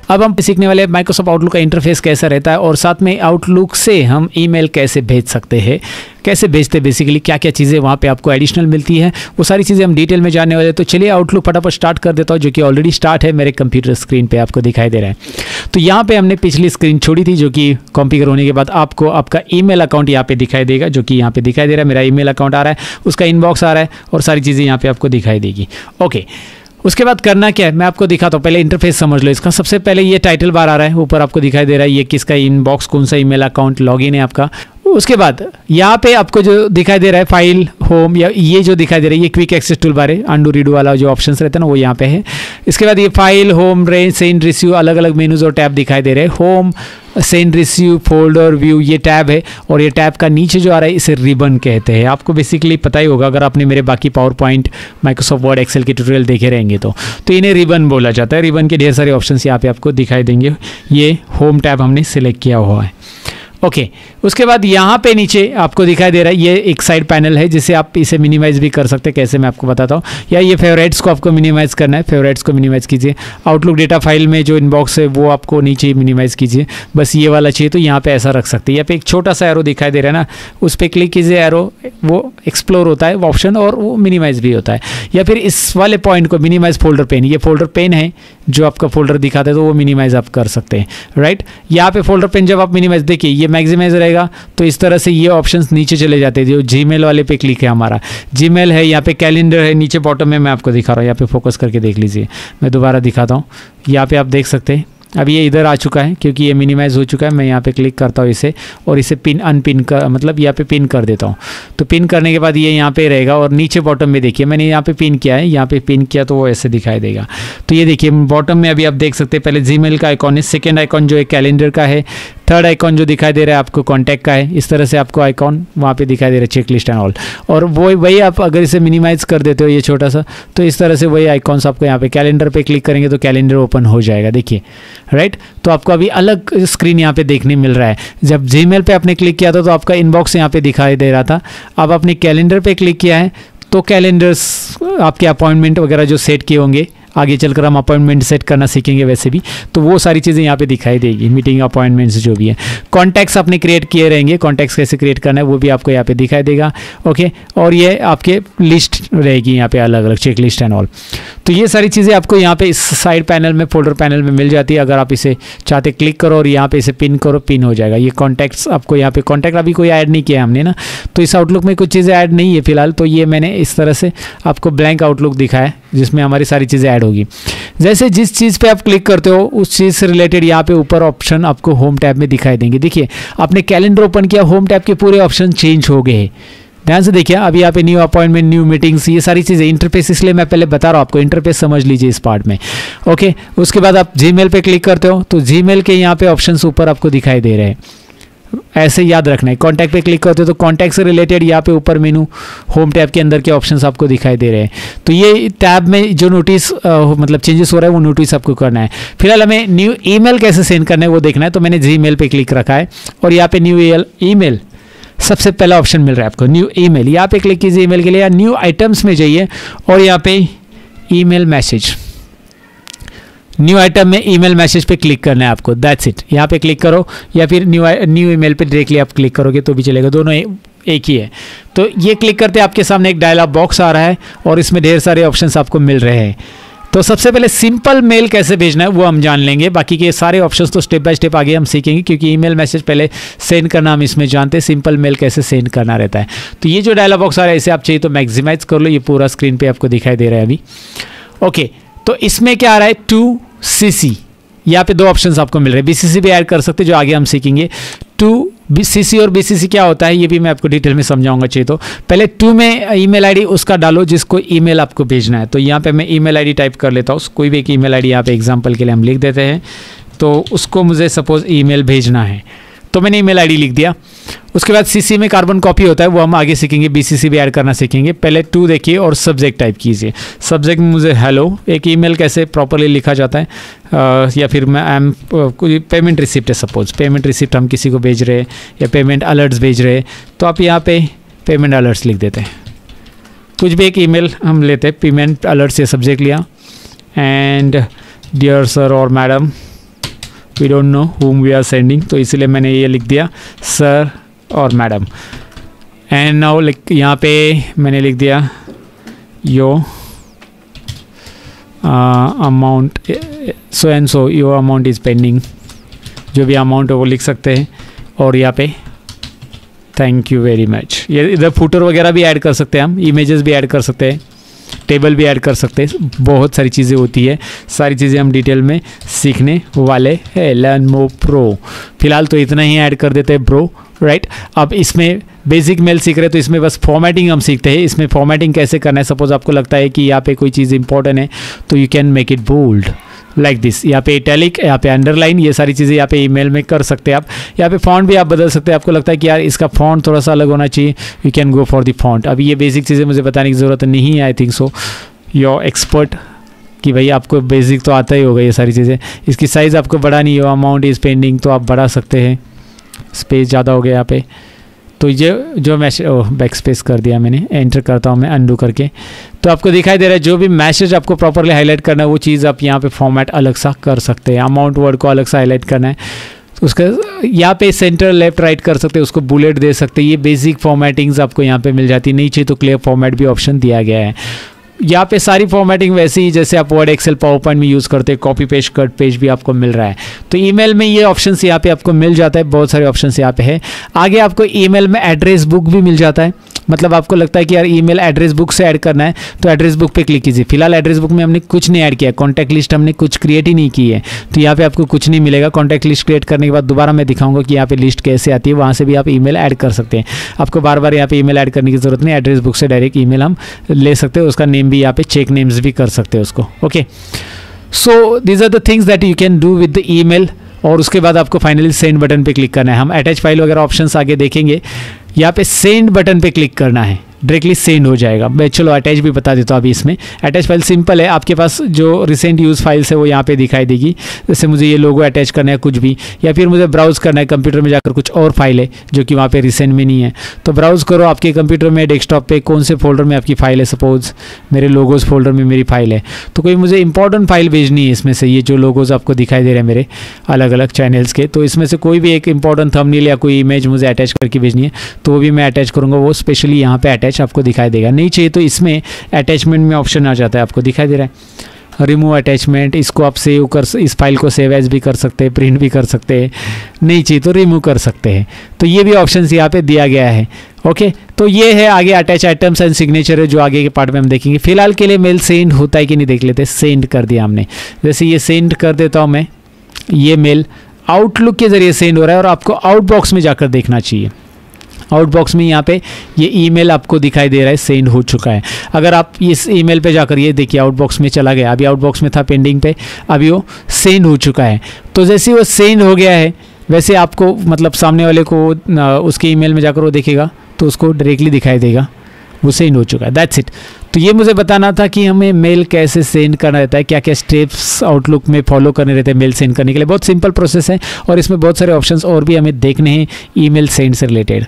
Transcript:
अब हम सीखने वाले माइक्रोसॉफ्ट आउटलुक का इंटरफेस कैसा रहता है और साथ में आउटलुक से हम ईमेल कैसे भेज सकते हैं, कैसे भेजते हैं, बेसिकली क्या क्या चीज़ें वहाँ पे आपको एडिशनल मिलती है, वो सारी चीज़ें हम डिटेल में जानने वाले हैं। तो चलिए आउटलुक फटाफट स्टार्ट कर देता हूँ, जो कि ऑलरेडी स्टार्ट है मेरे कंप्यूटर स्क्रीन पे आपको दिखाई दे रहा है। तो यहाँ पे हमने पिछली स्क्रीन छोड़ी थी, जो कि कॉन्फ़िगर होने के बाद आपको आपका ईमेल अकाउंट यहाँ पे दिखाई देगा, जो कि यहाँ पे दिखाई दे रहा है। मेरा ईमेल अकाउंट आ रहा है, उसका इनबॉक्स आ रहा है और सारी चीज़ें यहाँ पे आपको दिखाई देगी। ओके, उसके बाद करना क्या है मैं आपको दिखाता हूँ। पहले इंटरफेस समझ लो इसका। सबसे पहले ये टाइटल बार आ रहा है, ऊपर आपको दिखाई दे रहा है ये किसका इनबॉक्स, कौन सा ईमेल अकाउंट लॉगिन है आपका। उसके बाद यहाँ पे आपको जो दिखाई दे रहा है फाइल, होम, या ये जो दिखाई दे रहा है ये क्विक एक्सेस टूल बार है, अंडू रीडू वाला जो ऑप्शंस रहता है ना वो यहाँ पे है। इसके बाद ये file, home, range, send, receive, अलग अलग मेनूज और टैब दिखाई दे रहे हैं। Home, send, receive, folder, view, ये टैब है और ये टैब का नीचे जो आ रहा है इसे रिबन कहते हैं। आपको बेसिकली पता ही होगा अगर आपने मेरे बाकी PowerPoint, Microsoft Word, Excel के ट्यूटोरियल देखे रहेंगे तो इन्हें रिबन बोला जाता है। रिबन के ढेर सारे ऑप्शंस यहाँ पे आपको दिखाई देंगे। ये होम टैब हमने सिलेक्ट किया हुआ है। ओके, उसके बाद यहाँ पे नीचे आपको दिखाई दे रहा है ये एक साइड पैनल है, जिसे आप इसे मिनिमाइज भी कर सकते हैं। कैसे मैं आपको बताता हूँ। या ये फेवरेट्स को आपको मिनिमाइज करना है, फेवरेट्स को मिनिमाइज कीजिए। आउटलुक डेटा फाइल में जो इनबॉक्स है वो आपको नीचे मिनिमाइज कीजिए। बस ये वाला चाहिए तो यहाँ पे ऐसा रख सकते हैं। यहाँ पे एक छोटा सा एरो दिखाई दे रहा है ना, उस पर क्लिक कीजिए, एरो वो एक्सप्लोर होता है वो ऑप्शन और वो मिनिमाइज भी होता है। या फिर इस वाले पॉइंट को मिनिमाइज फोल्डर पेन, ये फोल्डर पेन है जो आपका फोल्डर दिखाता है तो वो मिनिमाइज आप कर सकते हैं, राइट। यहाँ पे फोल्डर पेन जब आप मिनिमाइज, देखिए ये मैक्सिमाइज रहेगा तो इस तरह से ये ऑप्शंस नीचे चले जाते हैं। जो जीमेल वाले पे क्लिक है, हमारा जीमेल है, यहाँ पे कैलेंडर है, नीचे बॉटम में मैं आपको दिखा रहा हूँ। यहाँ पे फोकस करके देख लीजिए, मैं दोबारा दिखाता हूँ। यहाँ पे आप देख सकते हैं अब ये इधर आ चुका है क्योंकि ये मिनिमाइज हो चुका है। मैं यहाँ पे क्लिक करता हूँ इसे और इसे पिन अनपिन कर, मतलब यहाँ पे पिन कर देता हूँ। तो पिन करने के बाद ये यहाँ पे रहेगा और नीचे बॉटम में देखिए मैंने यहाँ पे पिन किया है, यहाँ पे पिन किया तो वो ऐसे दिखाई देगा। तो ये देखिए बॉटम में अभी आप देख सकते हैं पहले जीमेल का आइकॉन है, सेकेंड आइकॉन जो है कैलेंडर का है, थर्ड आइकॉन जो दिखाई दे रहा है आपको कॉन्टैक्ट का है। इस तरह से आपको आइकॉन वहाँ पे दिखाई दे रहा है, चेक लिस्ट एंड ऑल। और वही आप अगर इसे मिनिमाइज कर देते हो ये छोटा सा, तो इस तरह से वही आइकॉन्स आपको यहाँ पे कैलेंडर पे क्लिक करेंगे तो कैलेंडर ओपन हो जाएगा, देखिए, राइट। तो आपको अभी अलग स्क्रीन यहाँ पे देखने मिल रहा है। जब जीमेल पे आपने क्लिक किया था तो आपका इनबॉक्स यहाँ पे दिखाई दे रहा था। अब आपने कैलेंडर पे क्लिक किया है तो कैलेंडर्स आपके अपॉइंटमेंट वगैरह जो सेट किए होंगे, आगे चलकर हम अपॉइंटमेंट सेट करना सीखेंगे वैसे भी, तो वो सारी चीज़ें यहाँ पे दिखाई देगी, मीटिंग अपॉइंटमेंट्स जो भी है। कॉन्टैक्ट्स आपने क्रिएट किए रहेंगे, कॉन्टैक्ट्स कैसे क्रिएट करना है वो भी आपको यहाँ पे दिखाई देगा। ओके, और ये आपके लिस्ट रहेगी यहाँ पे अलग अलग, चेक लिस्ट एंड ऑल। तो ये सारी चीज़ें आपको यहाँ पे इस साइड पैनल में, फोल्डर पैनल में मिल जाती है। अगर आप इसे चाहते क्लिक करो और यहाँ पे इसे पिन करो, पिन हो जाएगा। ये कॉन्टैक्ट्स आपको यहाँ पे, कॉन्टैक्ट अभी कोई ऐड नहीं किया हमने ना, तो इस आउटलुक में कुछ चीज़ें ऐड नहीं है फिलहाल। तो ये मैंने इस तरह से आपको ब्लैंक आउटलुक दिखाया जिसमें हमारी सारी चीज़ें ऐड होगी। जैसे जिस चीज़ पे आप क्लिक करते हो उस चीज़ से रिलेटेड यहाँ पे ऊपर ऑप्शन आपको होम टैब में दिखाई देंगे। देखिए आपने कैलेंडर ओपन किया, होम टैब के पूरे ऑप्शन चेंज हो गए। ध्यान से देखिए, अभी यहाँ पे न्यू अपॉइंटमेंट, न्यू मीटिंग्स, ये सारी चीज़ें इंटरफेस, इसलिए मैं पहले बता रहा हूँ आपको, इंटरफेस समझ लीजिए इस पार्ट में। ओके, उसके बाद आप जीमेल पे क्लिक करते हो तो जीमेल के यहाँ पे ऑप्शंस ऊपर आपको दिखाई दे रहे हैं, ऐसे याद रखना है। कॉन्टैक्ट पे क्लिक करते हो तो कॉन्टैक्ट से रिलेटेड यहाँ पे ऊपर मेनू होम टैब के अंदर के ऑप्शंस आपको दिखाई दे रहे हैं। तो ये टैब में जो नोटिस मतलब चेंजेस हो रहा है वो नोटिस आपको करना है। फिलहाल हमें न्यू ईमेल कैसे सेंड करना है वो देखना है। तो मैंने जीमेल पे क्लिक रखा है और यहाँ पे न्यू ईमेल सबसे पहला ऑप्शन मिल रहा है आपको, न्यू ईमेल। यहाँ पे क्लिक कीजिए ईमेल के लिए, या न्यू आइटम्स में जाइए और यहाँ पे ईमेल मैसेज, न्यू आइटम में ईमेल मैसेज पे क्लिक करना है आपको, दैट्स इट। यहाँ पे क्लिक करो या फिर न्यू ईमेल पे डायरेक्टली आप क्लिक करोगे तो भी चलेगा, दोनों एक ही है। तो ये क्लिक करते आपके सामने एक डायलॉग बॉक्स आ रहा है और इसमें ढेर सारे ऑप्शंस आपको मिल रहे हैं। तो सबसे पहले सिंपल मेल कैसे भेजना है वो हम जान लेंगे, बाकी के सारे ऑप्शंस तो स्टेप बाय स्टेप आगे हम सीखेंगे, क्योंकि ईमेल मैसेज पहले सेंड करना हम इसमें जानते हैं, सिंपल मेल कैसे सेंड करना रहता है। तो ये जो डायलॉग बॉक्स आ रहा है इसे आप चाहिए तो मैक्सिमाइज कर लो, ये पूरा स्क्रीन पे आपको दिखाई दे रहा है अभी। ओके, तो इसमें क्या आ रहा है, टू सीसी, यहाँ पे दो ऑप्शंस आपको मिल रहे हैं। बीसीसी भी ऐड कर सकते हैं जो आगे हम सीखेंगे। टू सीसी और बीसीसी क्या होता है ये भी मैं आपको डिटेल में समझाऊंगा चाहिए तो। पहले टू में ईमेल आईडी उसका डालो जिसको ईमेल आपको भेजना है। तो यहाँ पे मैं ईमेल आईडी टाइप कर लेता हूँ, कोई भी एक ईमेल आईडी यहाँ पे एग्जांपल के लिए हम लिख देते हैं। तो उसको मुझे सपोज ईमेल भेजना है तो मैंने ईमेल आईडी लिख दिया। उसके बाद सीसी में कार्बन कॉपी होता है वो हम आगे सीखेंगे, बीसीसी भी ऐड करना सीखेंगे। पहले टू देखिए और सब्जेक्ट टाइप कीजिए। सब्जेक्ट में मुझे हेलो, एक ईमेल कैसे प्रॉपरली लिखा जाता है, या फिर मैं आई एम कोई पेमेंट रिसिप्ट है, सपोज पेमेंट रिसिप्ट हम किसी को भेज रहे हैं या पेमेंट अलर्ट्स भेज रहे हैं तो आप यहाँ पे पेमेंट अलर्ट्स लिख देते हैं। कुछ भी एक ईमेल हम लेते हैं, पेमेंट अलर्ट्स ये सब्जेक्ट लिया, एंड डियर सर और madam we don't know whom we are sending, तो इसलिए मैंने ये लिख दिया सर और मैडम। एंड नाउ लाइक यहाँ पे मैंने लिख दिया your amount so and so, your amount is pending, जो भी अमाउंट है वो लिख सकते हैं। और यहाँ पे थैंक यू वेरी मच। ये इधर फुटर वगैरह भी ऐड कर सकते हैं हम, इमेजेस भी ऐड कर सकते हैं, टेबल भी ऐड कर सकते हैं, बहुत सारी चीज़ें होती है। सारी चीज़ें हम डिटेल में सीखने वाले हैं लर्न मोर प्रो। फिलहाल तो इतना ही ऐड कर देते हैं ब्रो, राइट। अब इसमें बेसिक मेल सीख रहे हैं तो इसमें बस फॉर्मेटिंग हम सीखते हैं। इसमें फॉर्मेटिंग कैसे करना है, सपोज आपको लगता है कि यहाँ पे कोई चीज़ इंपॉर्टेंट है तो you can make it bold like this. यहाँ पे इटैलिक, यहाँ पे अंडरलाइन, ये सारी चीज़ें यहाँ पे ईमेल में कर सकते हैं आप। यहाँ पे फॉन्ट भी आप बदल सकते हैं, आपको लगता है कि यार इसका फॉन्ट थोड़ा सा अलग होना चाहिए, you can go for the font. अभी ये बेसिक चीज़ें मुझे बताने की ज़रूरत नहीं है, I think so your expert कि भाई आपको बेसिक तो आता ही होगा ये सारी चीज़ें। इसकी साइज़ आपको बढ़ानी हो, अमाउंट इज़ पेंडिंग, तो आप बढ़ा सकते हैं, स्पेस ज़्यादा हो गया यहाँ पे। तो ये जो मैसेज, बैक स्पेस कर दिया मैंने, एंटर करता हूँ मैं अनडू करके, तो आपको दिखाई दे रहा है जो भी मैसेज आपको प्रॉपरली हाईलाइट करना है वो चीज़ आप यहाँ पे फॉर्मेट अलग सा कर सकते हैं। अमाउंट वर्ड को अलग सा हाईलाइट करना है तो उसका यहाँ पे सेंटर लेफ्ट राइट कर सकते हैं, उसको बुलेट दे सकते हैं। ये बेसिक फॉर्मेटिंग्स आपको यहाँ पे मिल जाती है। नीचे तो क्लियर फॉर्मेट भी ऑप्शन दिया गया है। यहाँ पे सारी फॉर्मेटिंग वैसे ही जैसे आप वर्ड, एक्सेल, पावर पॉइंट में यूज़ करते हैं, कॉपी पेस्ट कट पेज भी आपको मिल रहा है। तो ईमेल में ये ऑप्शंस यहाँ पे आपको मिल जाता है, बहुत सारे ऑप्शंस यहाँ पे है। आगे आपको ईमेल में एड्रेस बुक भी मिल जाता है, मतलब आपको लगता है कि यार ईमेल एड्रेस बुक से ऐड करना है तो एड्रेस बुक पे क्लिक कीजिए। फिलहाल एड्रेस बुक में हमने कुछ नहीं ऐड किया, कॉन्टैक्ट लिस्ट हमने कुछ क्रिएट ही नहीं की है, तो यहाँ पे आपको कुछ नहीं मिलेगा। कॉन्टैक्ट लिस्ट क्रिएट करने के बाद दोबारा मैं दिखाऊंगा कि यहाँ पे लिस्ट कैसे आती है, वहाँ से भी आप ईमेल ऐड कर सकते हैं। आपको बार बार यहाँ पे ईमेल ऐड करने की जरूरत नहीं, एड्रेस बुक से डायरेक्ट ईमेल हम ले सकते हैं। उसका नेम भी यहाँ पे चेक नेम्स भी कर सकते हैं उसको, okay. So these are the things that you can do with the email. और उसके बाद आपको फाइनली सेंड बटन पे क्लिक करना है। हम अटैच फाइल वगैरह ऑप्शंस आगे देखेंगे। यहाँ पे सेंड बटन पे क्लिक करना है, डायरेक्टली सेंड हो जाएगा। मैं चलो अटैच भी बता देता हूँ अभी। इसमें अटैच फाइल सिंपल है, आपके पास जो रिसेंट यूज़ फाइल्स है वो यहाँ पे दिखाई देगी। जैसे मुझे ये लोगो अटैच करना है कुछ भी, या फिर मुझे ब्राउज़ करना है कंप्यूटर में जाकर कुछ और फाइल है जो कि वहाँ पे रिसेंट में नहीं है, तो ब्राउज़ करो आपके कंप्यूटर में, डेस्कटॉप पे कौन से फोल्डर में आपकी फ़ाइल है। सपोज मेरे लोगोज़ फोल्डर में मेरी फ़ाइल है, तो कोई मुझे इंपॉर्टेंट फाइल भेजनी है इसमें से, ये जो लोगोज़ आपको दिखाई दे रहे हैं मेरे अलग अलग चैनल्स के, तो इसमें से कोई भी एक इंपॉर्टेंट थंबनेल या कोई इमेज मुझे अटैच करके भेजनी है तो वो भी मैं अटैच करूँगा। वो स्पेशली यहाँ पे अटैच आपको दिखाई देगा। नहीं चाहिए तो इसमें अटैचमेंट में ऑप्शन आ जाता है, आपको दिखाई दे रहा है रिमूव अटैचमेंट। इसको आप सेव कर, इस फाइल को सेव एज भी कर सकते हैं, प्रिंट भी कर सकते हैं, नहीं चाहिए तो रिमूव कर सकते हैं। तो ये भी ऑप्शंस यहाँ पे दिया गया है, ओके। तो ये है आगे अटैच आइटम्स एंड सिग्नेचर है, जो आगे के पार्ट में हम देखेंगे। फिलहाल के लिए मेल सेंड होता है कि नहीं देख लेते। सेंड कर दिया हमने, जैसे ये सेंड कर देता हूँ मैं, ये मेल आउटलुक के जरिए सेंड हो रहा है और आपको आउटबॉक्स में जाकर देखना चाहिए। आउटबॉक्स में यहाँ पे ये ईमेल आपको दिखाई दे रहा है, सेंड हो चुका है। अगर आप इस ईमेल पे जाकर ये देखिए आउटबॉक्स में चला गया, अभी आउटबॉक्स में था पेंडिंग पे, अभी वो सेंड हो चुका है। तो जैसे वो सेंड हो गया है वैसे आपको मतलब सामने वाले को उसके ईमेल में जाकर वो देखेगा तो उसको डायरेक्टली दिखाई देगा वो सेंड हो चुका है। That's it. तो ये मुझे बताना था कि हमें मेल कैसे सेंड करना रहता है, क्या क्या स्टेप्स आउटलुक में फॉलो करने रहते हैं मेल सेंड करने के लिए। बहुत सिंपल प्रोसेस है और इसमें बहुत सारे ऑप्शंस और भी हमें देखने हैं ईमेल सेंड से रिलेटेड।